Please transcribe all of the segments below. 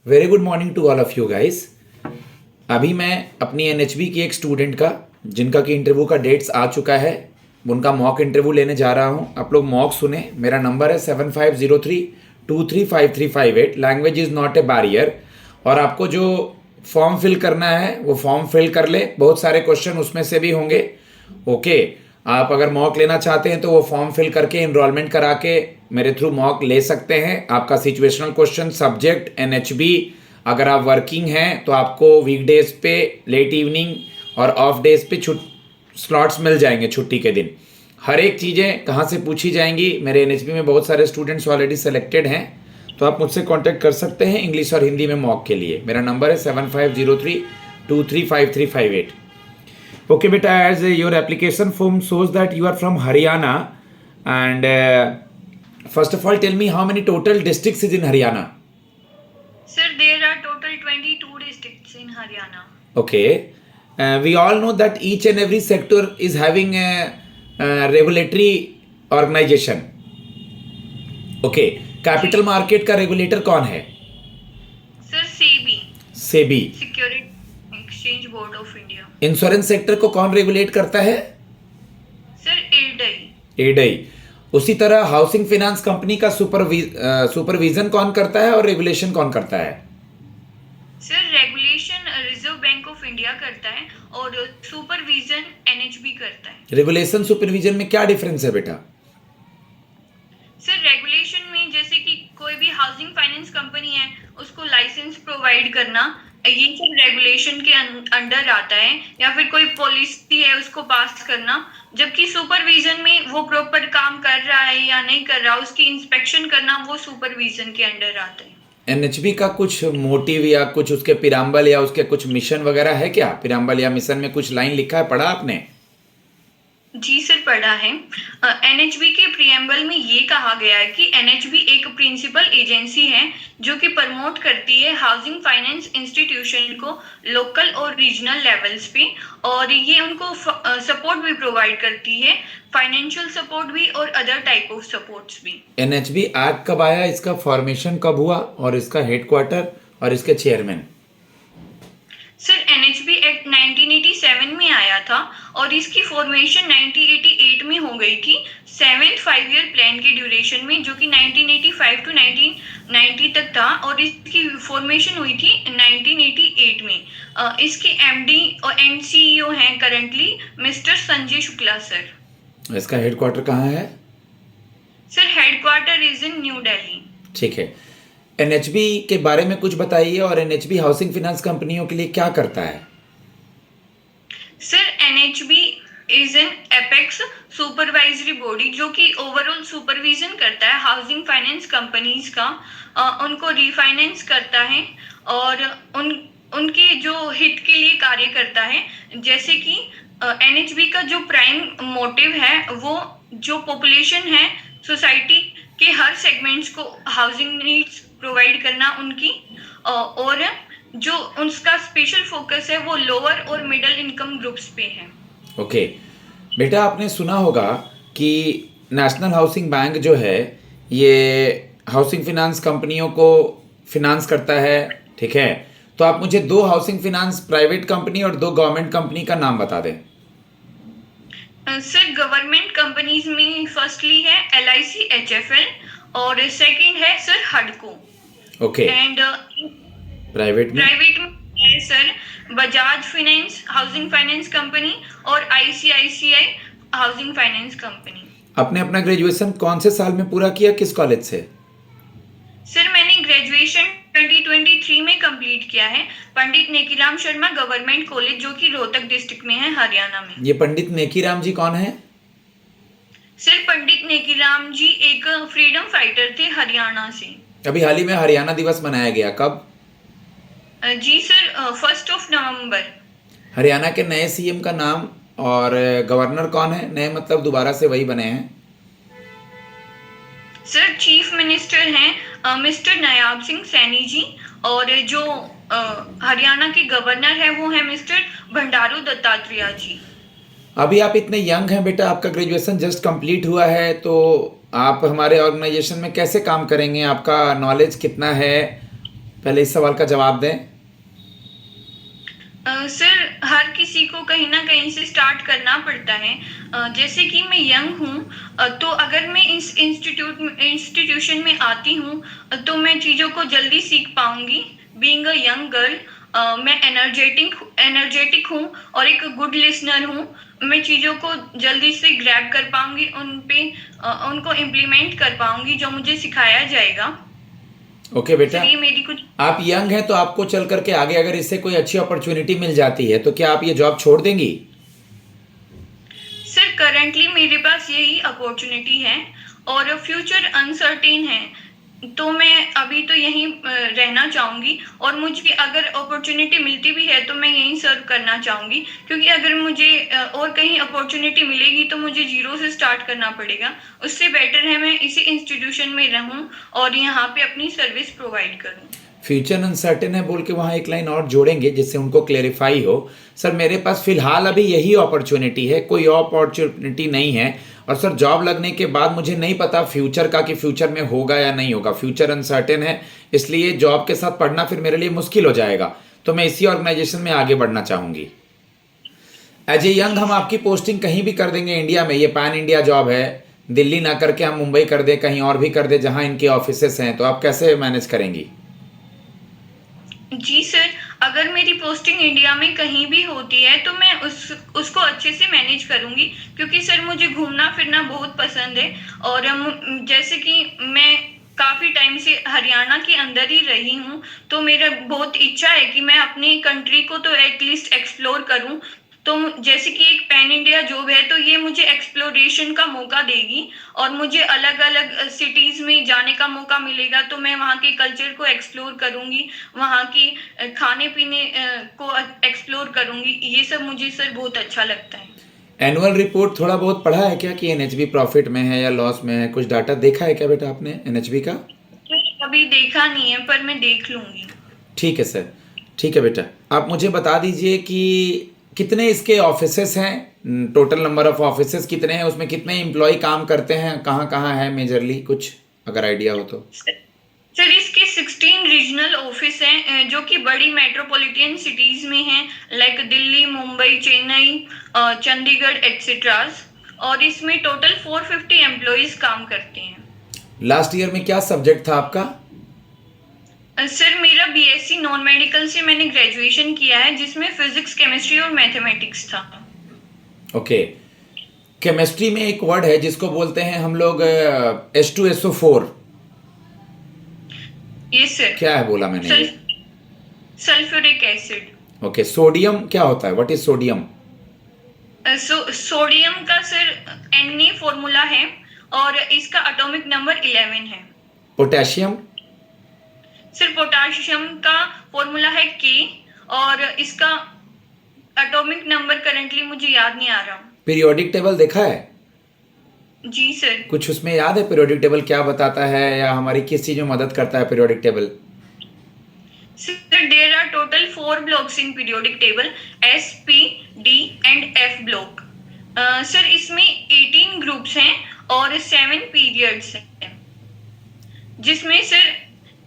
Very good morning to all of you guys. अभी मैं अपनी एनएचबी की एक स्टूडेंट का जिनका कि इंटरव्यू का डेट्स आ चुका है उनका मॉक इंटरव्यू लेने जा रहा हूं। आप लोग मॉक सुने। मेरा नंबर है 7503235358। Language is not a barrier. और आपको जो फॉर्म फिल करना है वो फॉर्म फिल कर ले। बहुत सारे क्वेश्चन उसमें से भी होंगे। ओके, आप अगर मॉक लेना चाहते हैं तो वो फॉर्म फिल करके इनरोलमेंट करा के मेरे थ्रू मॉक ले सकते हैं। आपका सिचुएशनल क्वेश्चन, सब्जेक्ट एनएचबी। अगर आप वर्किंग हैं तो आपको वीकडेज पे, लेट इवनिंग और ऑफ डेज पे स्लॉट्स मिल जाएंगे छुट्टी के दिन। हर एक चीज़ें कहाँ से पूछी जाएंगी। मेरे एनएचबी में बहुत सारे स्टूडेंट्स ऑलरेडी सेलेक्टेड हैं, तो आप मुझसे कांटेक्ट कर सकते हैं इंग्लिश और हिंदी में मॉक के लिए। मेरा नंबर है 7503235358। Okay, beta, as your application form shows that you are from Haryana, and first of all, tell me how many total districts is in Haryana? Sir, there are total 22 districts in Haryana. Okay, we all know that each and every sector is having a regulatory organization. Okay, capital market का regulator कौन है? Sir, SEBI, SEBI. Security Exchange Board of India. Insurance sector को कौन regulate करता है? Sir, IRDAI. एडई। उसी तरह housing finance company का सुपरविजन कौन करता है और रेगुलेशन कौन करता है? Sir, regulation reserve Bank of India करता है और सुपरविजन NHB करता है. रेगुलेशन सुपरविजन में क्या डिफरेंस है बेटा? सर, रेगुलेशन में जैसे कि कोई भी हाउसिंग फाइनेंस कंपनी है उसको लाइसेंस प्रोवाइड करना, ये सब रेगुलेशन के अंडर आता है, या फिर कोई पॉलिसी है उसको पास करना। जबकि सुपरविजन में वो प्रॉपर काम कर रहा है या नहीं कर रहा, उसकी इंस्पेक्शन करना, वो सुपरविजन के अंडर आता है। एनएचबी का कुछ मोटिव या कुछ उसके पिराम्बल या उसके कुछ मिशन वगैरह है क्या? पिराम्बल या मिशन में कुछ लाइन लिखा है, पढ़ा आपने? जी सर, पढ़ा है। एनएचबी के प्रीएम्बल में ये कहा गया है कि एनएचबी एक प्रिंसिपल एजेंसी है जो कि प्रमोट करती है हाउसिंग फाइनेंस इंस्टीट्यूशन को लोकल और रीजनल लेवल्स पे, और ये उनको सपोर्ट भी प्रोवाइड करती है, फाइनेंशियल सपोर्ट भी और अदर टाइप ऑफ सपोर्ट्स भी। एनएचबी एक्ट कब आया, इसका फॉर्मेशन कब हुआ और इसका हेडक्वार्टर और इसके चेयरमैन? सर, एनएचबी एक्ट 1987 में आया था और इसकी फॉर्मेशन 1988 में हो गई थी, 7th 5-year प्लान के ड्यूरेशन में, जो कि 1985 टू 1990 तक था, और इसकी फॉर्मेशन हुई थी 1988 में। इसके एमडी और एनसीईओ हैं currently mister Sanjay Shukla sir. इसका हेडक्वार्टर कहाँ है? Sir, headquarter is in new Delhi. ठीक है। एनएचबी के बारे में कुछ बताइए और एनएचबी हाउसिंग फाइनेंस कंपनियों के लिए क्या करता है? Sir, NHB is an apex supervisory body जो कि ओवरऑल सुपरविजन करता है हाउसिंग फाइनेंस कंपनीज का, उनको रिफाइनेंस करता है और उनके जो हित के लिए कार्य करता है। जैसे कि एनएचबी का जो प्राइम मोटिव है वो जो पॉपुलेशन है सोसाइटी के हर सेगमेंट्स को हाउसिंग नीड्स प्रोवाइड करना उनकी, और जो उसका स्पेशल फोकस है वो लोअर और मिडिल इनकम ग्रुप्स पे है। ओके बेटा, आपने सुना होगा कि नेशनल हाउसिंग बैंक जो है ये हाउसिंग फाइनेंस कंपनियों को फिनांस करता है, ठीक है? तो आप मुझे 2 हाउसिंग फाइनेंस प्राइवेट कंपनी और 2 गवर्नमेंट कंपनी का नाम बता दें। सर, गवर्नमेंट कंपनीज में फर्स्टली है LIC HFL और सेकंड है sir Hudco. Okay. And private में है sir Bajaj finance housing finance company और ICICI हाउसिंग फाइनेंस कंपनी। आपने अपना ग्रेजुएशन कौन से साल में पूरा किया, किस कॉलेज से? सर, मैंने ग्रेजुएशन 2023 में कंप्लीट किया है पंडित नेकीराम शर्मा गवर्नमेंट कॉलेज, जो कि रोहतक डिस्ट्रिक्ट में है, हरियाणा में। ये पंडित नेकीराम जी कौन है? सर, पंडित नेकीराम जी एक फ्रीडम फाइटर थे हरियाणा से। अभी हाल ही में हरियाणा दिवस मनाया गया, कब? जी सर, 1 नवंबर। हरियाणा के नए सीएम का नाम और गवर्नर कौन है? नए मतलब दोबारा से वही बने हैं? सर, चीफ मिनिस्टर हैं मिस्टर नायाब सिंह सैनी जी, और जो हरियाणा के गवर्नर है वो है मिस्टर भंडारू दत्तात्रेय जी। अभी आप इतने यंग हैं बेटा, आपका ग्रेजुएशन जस्ट कंप्लीट हुआ है, तो आप हमारे ऑर्गेनाइजेशन में कैसे काम करेंगे? आपका नॉलेज कितना है पहले इस सवाल का जवाब दें। सर हर किसी को कहीं ना कहीं से स्टार्ट करना पड़ता है। जैसे कि मैं यंग हूँ, तो अगर मैं इस इंस्टीट्यूशन में आती हूँ तो मैं चीज़ों को जल्दी सीख पाऊंगी। बीइंग अ यंग गर्ल, मैं एनर्जेटिक हूँ और एक गुड लिसनर हूँ। मैं चीज़ों को जल्दी से ग्रैब कर पाऊंगी, उनको इम्प्लीमेंट कर पाऊंगी जो मुझे सिखाया जाएगा। ओके बेटा, सर ये मेरी कुछ। आप यंग हैं तो आपको चल करके आगे अगर इससे कोई अच्छी अपॉर्चुनिटी मिल जाती है तो क्या आप ये जॉब छोड़ देंगी? सर करंटली मेरे पास यही अपॉर्चुनिटी है और फ्यूचर अनसर्टेन है, तो मैं अभी तो यहीं रहना चाहूंगी। और मुझे अगर अपॉर्चुनिटी मिलती भी है तो मैं यहीं सर्व करना चाहूंगी, क्योंकि अगर मुझे और कहीं अपॉर्चुनिटी मिलेगी तो मुझे जीरो से स्टार्ट करना पड़ेगा। उससे बेटर है मैं इसी इंस्टीट्यूशन में रहूं और यहाँ पे अपनी सर्विस प्रोवाइड करूं। फ्यूचर अनसर्टेन है बोल के वहाँ एक लाइन और जोड़ेंगे जिससे उनको क्लेरिफाई हो। सर मेरे पास फिलहाल अभी यही अपॉर्चुनिटी है, कोई अपॉर्चुनिटी नहीं है। और सर जॉब लगने के बाद मुझे नहीं पता फ्यूचर का कि फ्यूचर में होगा या नहीं होगा, फ्यूचर अनसर्टेन है, इसलिए जॉब के साथ पढ़ना फिर मेरे लिए मुश्किल हो जाएगा। तो मैं इसी ऑर्गेनाइजेशन में आगे बढ़ना चाहूँगी। एज ए यंग जी हम सर। आपकी पोस्टिंग कहीं भी कर देंगे इंडिया में, ये पैन इंडिया जॉब है। दिल्ली ना करके हम मुंबई कर दे, कहीं और भी कर दे जहाँ इनके ऑफिसेस हैं, तो आप कैसे मैनेज करेंगी? जी सर, अगर मेरी पोस्टिंग इंडिया में कहीं भी होती है तो मैं उसको अच्छे से मैनेज करूंगी, क्योंकि सर मुझे घूमना फिरना बहुत पसंद है। और जैसे कि मैं काफी टाइम से हरियाणा के अंदर ही रही हूँ, तो मेरा बहुत इच्छा है कि मैं अपनी कंट्री को तो एटलीस्ट एक्सप्लोर करूँ। तो जैसे कि एक पैन इंडिया जॉब है तो ये मुझे एक्सप्लोरेशन का मौका देगी और मुझे अलग अलग सिटीज में जाने का मौका मिलेगा, तो मैं वहाँ के कल्चर को एक्सप्लोर करूंगी, वहाँ की खाने पीने को एक्सप्लोर करूंगी। ये सब मुझे सर बहुत अच्छा लगता है। एनुअल रिपोर्ट थोड़ा बहुत पढ़ा है क्या कि एनएचबी प्रॉफिट में है या लॉस में है? कुछ डाटा देखा है क्या बेटा आपने एनएचबी का? अभी देखा नहीं है पर मैं देख लूंगी। ठीक है सर, ठीक है बेटा। आप मुझे बता दीजिए कि कितने इसके ऑफिसेस हैं, टोटल नंबर ऑफ ऑफिसेस कितने हैं, उसमें कितने एम्प्लॉय काम करते हैं, कहाँ कहाँ है मेजरली, कुछ अगर आइडिया हो तो। सर इसके 16 रीजनल ऑफिस हैं जो कि बड़ी मेट्रोपॉलिटन सिटीज में हैं, लाइक दिल्ली, मुंबई, चेन्नई, चंडीगढ़ एक्सेट्रास। और इसमें टोटल 450 एम्प्लॉयज काम करते हैं। लास्ट ईयर में क्या सब्जेक्ट था आपका? सर मेरा बीएससी नॉन मेडिकल से मैंने ग्रेजुएशन किया है, जिसमें फिजिक्स, केमिस्ट्री और मैथमेटिक्स था। ओके। केमिस्ट्री में एक वर्ड है जिसको बोलते हैं हम लोग H2SO4, यस सर। क्या है बोला मैंने ये? Sulphuric acid. ओके। सोडियम क्या होता है, व्हाट इज सोडियम? सोडियम का सर Na फॉर्मूला है और इसका एटॉमिक नंबर 11 है। पोटेशियम? सर पोटाशियम का फॉर्मूला है K और इसका एटॉमिक नंबर करंटली मुझे याद नहीं आ रहा। पीरियोडिक टेबल देखा है? जी सर। कुछ उसमें याद है पीरियोडिक टेबल क्या बताता है या हमारी किस चीज में मदद करता है periodic table? Sir there are total 4 blocks in periodic table, S, P, D and F block. Sir इसमें 18 ग्रुप्स हैं और 7 पीरियड्स हैं, जिसमें सर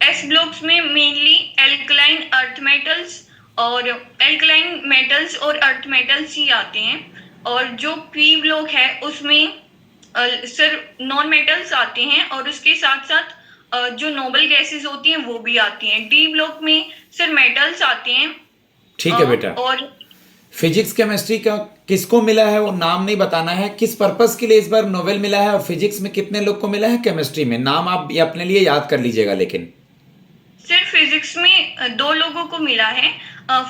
S ब्लॉक्स में मेनली एल्कलाइन अर्थ मेटल्स और एल्कलाइन मेटल्स और अर्थ मेटल्स ही आते हैं। और जो P ब्लॉक है उसमें सर नॉन मेटल्स आते हैं और उसके साथ साथ जो नोबल गैसेस होती हैं वो भी आती हैं। डी ब्लॉक में सर मेटल्स आते हैं। ठीक है बेटा। और फिजिक्स केमिस्ट्री का किसको मिला है वो नाम नहीं बताना है, किस पर्पस के लिए इस बार नोबेल मिला है, और फिजिक्स में कितने लोग को मिला है, केमिस्ट्री में नाम आप ये अपने लिए याद कर लीजिएगा। लेकिन सर फिजिक्स में 2 लोगों को मिला है,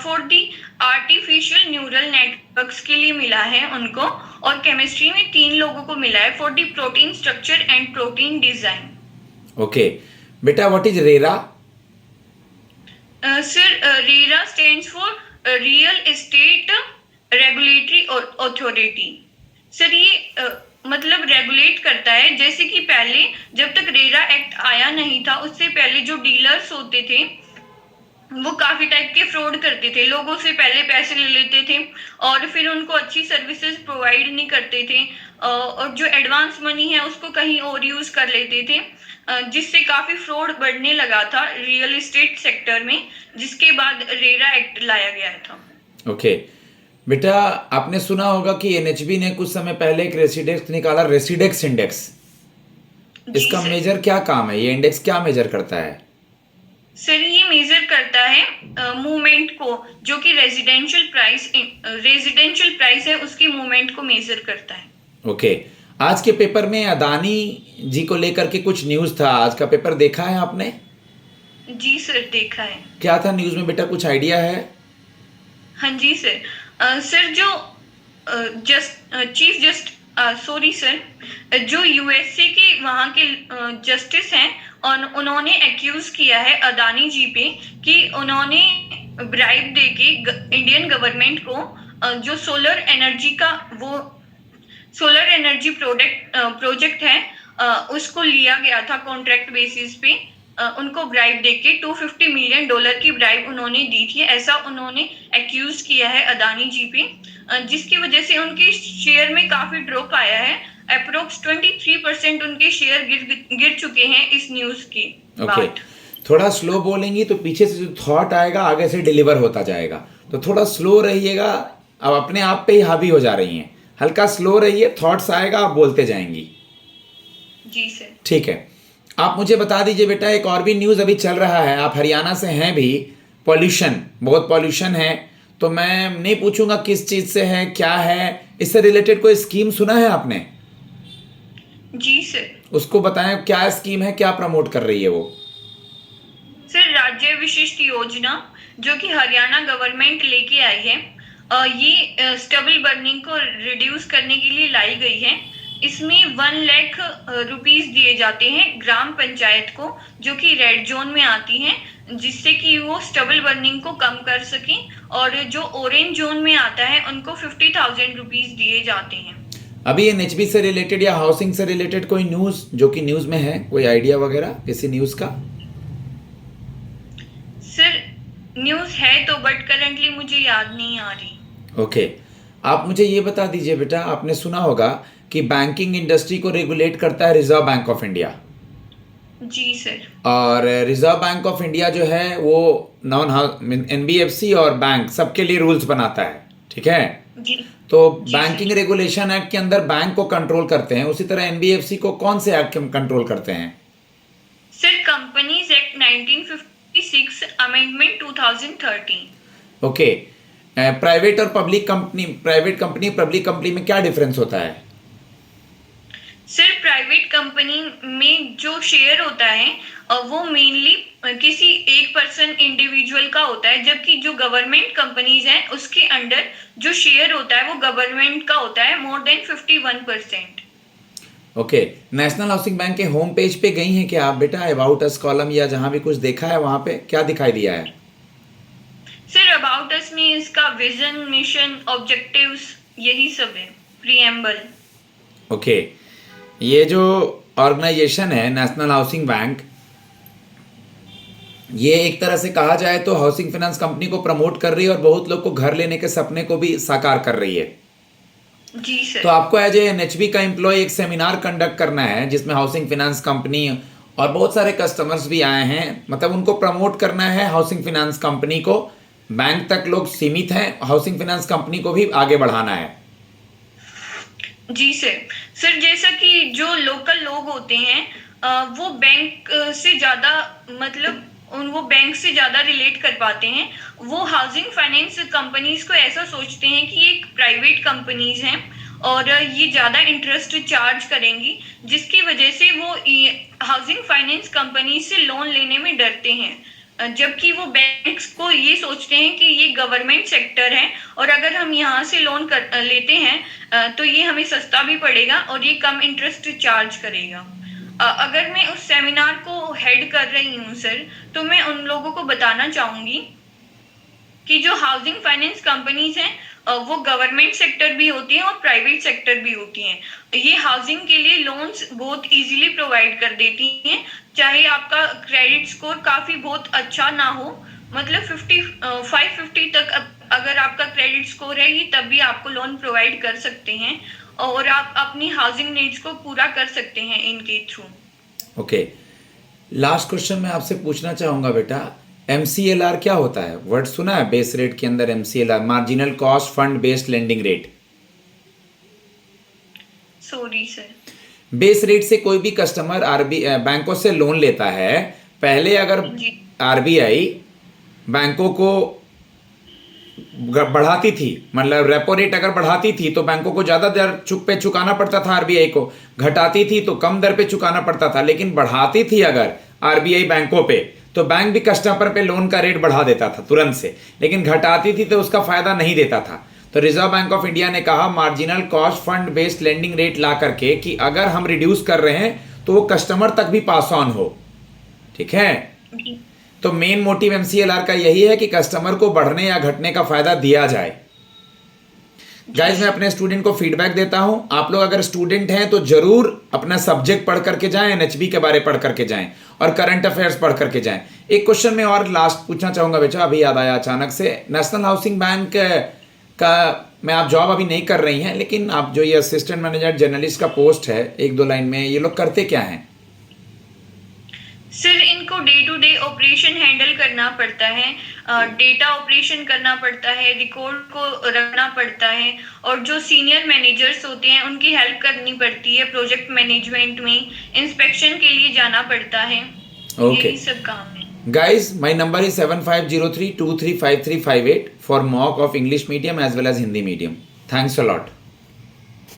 for the artificial neural networks के लिए मिला है उनको। और केमिस्ट्री में 3 लोगों को मिला है, for the protein structure and protein design. Okay बेटा, what is RERA? Sir RERA stands for real estate regulatory authority. Sir ये मतलब रेगुलेट करता है, जैसे कि पहले जब तक रेरा एक्ट आया नहीं था उससे पहले जो डीलर्स होते थे वो काफी टाइप के फ्रॉड करते थे, लोगों से पहले पैसे ले लेते थे और फिर उनको अच्छी सर्विसेज प्रोवाइड नहीं करते थे, और जो एडवांस मनी है उसको कहीं और यूज कर लेते थे, जिससे काफी फ्रॉड बढ़ने लगा था रियल एस्टेट सेक्टर में, जिसके बाद रेरा एक्ट लाया गया था। ओके बेटा, आपने सुना होगा कि एनएचबी ने कुछ समय पहले एक रेसिडेक्स निकाला, रेसिडेक्स इंडेक्स। जी इसका सर। मेजर क्या काम है? ये इंडेक्स क्या मेजर करता है? सर ये मेजर करता है मूवमेंट को, जो कि रेजिडेंशियल प्राइस है उसकी मूवमेंट को मेजर करता है। ओके, आज के पेपर में अदानी जी को लेकर के कुछ न्यूज़ था। आज का पेपर देखा है आपने? जी सर, देखा है। क्या था न्यूज़ में बेटा, कुछ आइडिया है? हाँ जी सर। सर जो चीफ जस्ट सॉरी सर, जो यूएसए के वहाँ के जस्टिस हैं और उन्होंने एक्यूज किया है अदानी जी पे कि उन्होंने ब्राइब देके इंडियन गवर्नमेंट को जो सोलर एनर्जी प्रोजेक्ट है उसको लिया गया था कॉन्ट्रैक्ट बेसिस पे, उनको ब्राइब देके $250 मिलियन की ब्राइब उन्होंने दी थी, ऐसा उन्होंने एक्यूज किया है अदानी जी पे, जिसकी वजह से उनके शेयर में काफी ड्रॉप आया है। अप्रोक्स 23% उनके शेयर गिर चुके हैं इस न्यूज के ओके, बाद। थोड़ा स्लो बोलेंगी तो पीछे से जो थॉट आएगा आगे से डिलीवर होता जाएगा, तो थोड़ा स्लो रहिएगा। अब अपने आप पे ही हावी हो जा रही हैं, हल्का स्लो रहिए, थॉट्स आएगा आप बोलते जाएंगी। जी सर। ठीक है, आप मुझे बता दीजिए बेटा, एक और भी न्यूज़ अभी चल रहा है, आप हरियाणा से हैं भी, पॉल्यूशन, बहुत पॉल्यूशन है, तो मैं नहीं पूछूंगा किस चीज़ से है, क्या है, इससे रिलेटेड कोई स्कीम सुना है आपने? जी सर। उसको बताएं, क्या स्कीम है, क्या प्रमोट कर रही है वो? सर राज्य विशिष्ट योजना जो कि हरियाणा गवर्नमेंट लेके आई है, ये स्टबल बर्निंग को रिड्यूस करने के लिए लाई गई है। इसमें 1 लाख रुपीस दिए जाते हैं ग्राम पंचायत को जो कि रेड जोन में आती हैं, जिससे कि वो स्टबल बर्निंग को कम कर सकें, और जो ऑरेंज जोन में आता है उनको 50,000 रुपीस दिए जाते हैं। अभी एनएचबी से रिलेटेड या हाउसिंग से रिलेटेड कोई न्यूज़ जो कि न्यूज़ में है, कोई आइडिया वगैरह किसी न्यूज़ का? सर न्यूज़ है तो, बट करंटली मुझे याद नहीं आ रही। ओके, आप मुझे ये बता दीजिए बेटा, आपने सुना होगा कि बैंकिंग इंडस्ट्री को रेगुलेट करता है रिजर्व बैंक ऑफ इंडिया, जी सर। और रिजर्व बैंक ऑफ इंडिया जो है वो नॉन एनबीएफसी और बैंक सबके लिए रूल्स बनाता है, ठीक है? जी। तो जी बैंकिंग सर। रेगुलेशन एक्ट के अंदर बैंक को कंट्रोल करते हैं, उसी तरह एनबीएफसी को कौन से एक्ट कंट्रोल करते हैं? Sir companies act 1956 amendment 2013। Okay, private और पब्लिक कंपनी, पब्लिक कंपनी में क्या डिफरेंस होता है? सर प्राइवेट कंपनी में जो शेयर होता है वो मेनली किसी एक पर्सन इंडिविजुअल का होता है, जबकि जो गवर्नमेंट कंपनीज हैं उसके अंडर जो शेयर होता है वो गवर्नमेंट का होता है more than 51%। Okay, national housing bank के होम पेज पे गई हैं क्या आप बेटा? अबाउट अस कॉलम या जहां भी कुछ देखा है वहां पे क्या दिखाई दिया है? सर अबाउट अस में इसका विजन, मिशन, ऑब्जेक्टिव्स यही सब है, प्रीएम्बल। ओके, ये जो ऑर्गेनाइजेशन है नेशनल हाउसिंग बैंक, ये एक तरह से कहा जाए तो हाउसिंग फाइनेंस कंपनी को प्रमोट कर रही है और बहुत लोग को घर लेने के सपने को भी साकार कर रही है। जी सर। तो आपको एज ए एनएचबी का एम्प्लॉय एक सेमिनार कंडक्ट करना है जिसमें हाउसिंग फाइनेंस कंपनी और बहुत सारे कस्टमर्स भी आए हैं, मतलब उनको प्रमोट करना है हाउसिंग फाइनेंस कंपनी को। बैंक तक लोग सीमित हैं, हाउसिंग फाइनेंस कंपनी को भी आगे बढ़ाना है। जी सर जैसा कि जो लोकल लोग होते हैं वो बैंक से ज्यादा, मतलब वो बैंक से ज्यादा रिलेट कर पाते हैं। वो हाउसिंग फाइनेंस कंपनीज को ऐसा सोचते हैं कि ये एक प्राइवेट कंपनीज हैं और ये ज्यादा इंटरेस्ट चार्ज करेंगी, जिसकी वजह से वो हाउसिंग फाइनेंस कंपनी से लोन लेने में डरते हैं, जबकि वो बैंक्स को ये सोचते हैं कि ये गवर्नमेंट सेक्टर है और अगर हम यहाँ से लोन लेते हैं तो ये हमें सस्ता भी पड़ेगा और ये कम इंटरेस्ट चार्ज करेगा। अगर मैं उस सेमिनार को हेड कर रही हूँ सर, तो मैं उन लोगों को बताना चाहूंगी कि जो हाउसिंग फाइनेंस कंपनीज हैं वो गवर्नमेंट सेक्टर भी होती हैं और प्राइवेट सेक्टर भी होती हैं। ये हाउसिंग के लिए लोन्स बहुत इजीली प्रोवाइड कर देती हैं, चाहे आपका क्रेडिट स्कोर काफी बहुत अच्छा ना हो, मतलब 550 तक अगर आपका क्रेडिट स्कोर है ये तब भी आपको लोन प्रोवाइड कर सकते हैं और आप अपनी हाउसिंग नीड्स को पूरा कर सकते हैं इनके थ्रू। ओके, लास्ट क्वेश्चन मैं आपसे पूछना चाहूंगा बेटा, MCLR क्या होता है? वर्ड सुना है बेस रेट के अंदर? MCLR marginal cost fund based lending rate. Sorry sir. Base rate से कोई भी कस्टमर बैंकों से लोन लेता है, पहले अगर जी RBI बैंकों को बढ़ाती थी, मतलब रेपो रेट अगर बढ़ाती थी तो बैंकों को ज्यादा दर चुकाना पड़ता था RBI को, घटाती थी तो कम दर पे चुकाना पड़ता था। लेकिन बढ़ाती थी अगर RBI बैंकों पे तो बैंक भी कस्टमर पे लोन का रेट बढ़ा देता था तुरंत से, लेकिन घटाती थी तो उसका फायदा नहीं देता था। तो रिजर्व बैंक ऑफ इंडिया ने कहा marginal cost fund based lending rate ला करके कि अगर हम रिड्यूस कर रहे हैं तो वो कस्टमर तक भी पास ऑन हो। ठीक है, जी तो मेन मोटिव MCLR का यही है कि कस्टमर को बढ़ने या घटने का फायदा दिया जाए। गाइस, मैं अपने स्टूडेंट को फीडबैक देता हूं, आप लोग अगर स्टूडेंट हैं तो जरूर अपना सब्जेक्ट पढ़ करके जाएं, NHB के बारे पढ़ करके जाएं और करंट अफेयर्स पढ़ करके जाएं। एक क्वेश्चन में और लास्ट पूछना चाहूंगा बेटा, अभी याद आया अचानक से। नेशनल हाउसिंग बैंक का मैं, आप जॉब अभी नहीं कर रही हैं, लेकिन आप जो ये असिस्टेंट मैनेजर जर्नलिस्ट का पोस्ट है, एक दो लाइन में ये लोग करते क्या हैं? सर इनको day to day operation handle करना पड़ता है, डेटा ऑपरेशन करना पड़ता है, रिकॉर्ड को रखना पड़ता है और जो सीनियर मैनेजर्स होते हैं उनकी हेल्प करनी पड़ती है। प्रोजेक्ट मैनेजमेंट में इंस्पेक्शन के लिए जाना पड़ता है। Okay. यही सब काम है। Guys, my number is 7503235358 for mock of English medium as well as Hindi medium. Thanks a lot.